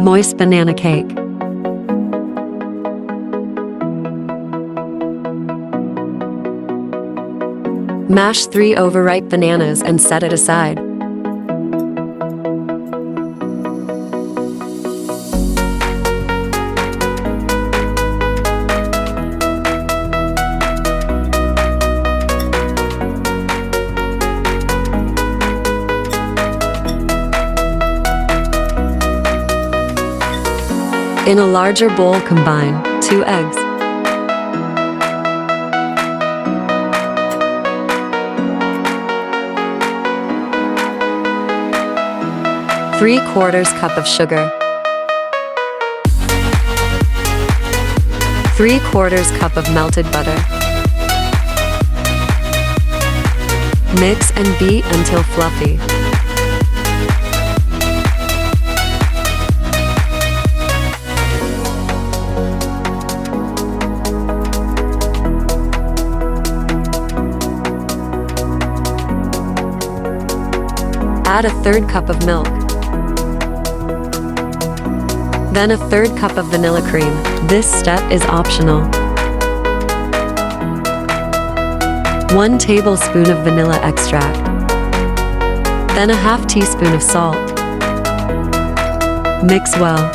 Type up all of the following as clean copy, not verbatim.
Moist banana cake. Mash 3 overripe bananas and set it aside. In a larger bowl, combine 2 eggs, 3/4 cup of sugar, 3/4 cup of melted butter. Mix and beat until fluffy. Add a 1/3 cup of milk. Then a 1/3 cup of vanilla cream. This step is optional. 1 tablespoon of vanilla extract. Then a 1/2 teaspoon of salt. Mix well.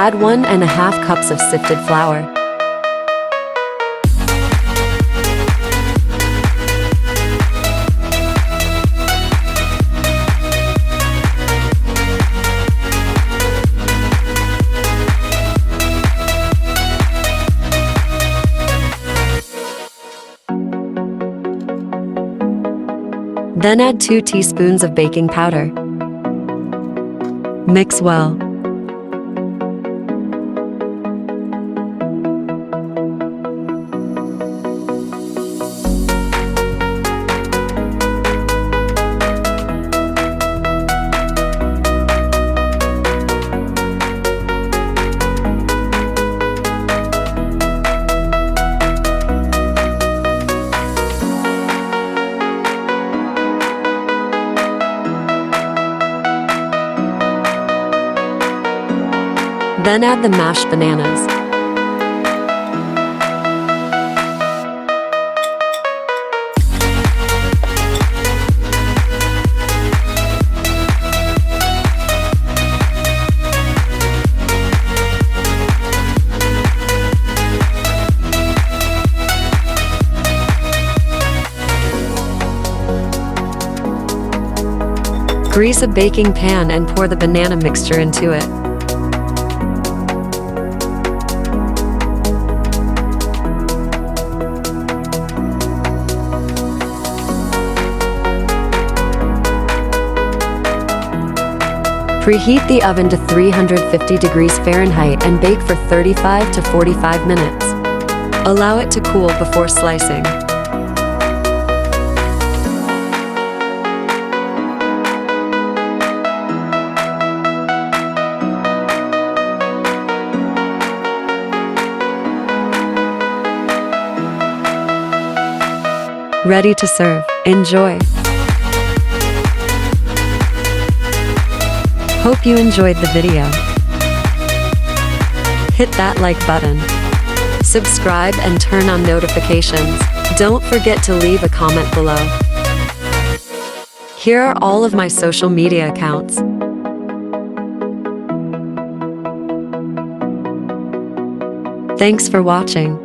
Add 1½ cups of sifted flour. Then add 2 teaspoons of baking powder. Mix well. Then add the mashed bananas. Grease a baking pan and pour the banana mixture into it. Preheat the oven to 350 degrees Fahrenheit and bake for 35 to 45 minutes. Allow it to cool before slicing. Ready to serve. Enjoy! Hope you enjoyed the video. Hit that like button. Subscribe and turn on notifications. Don't forget to leave a comment below. Here are all of my social media accounts. Thanks for watching.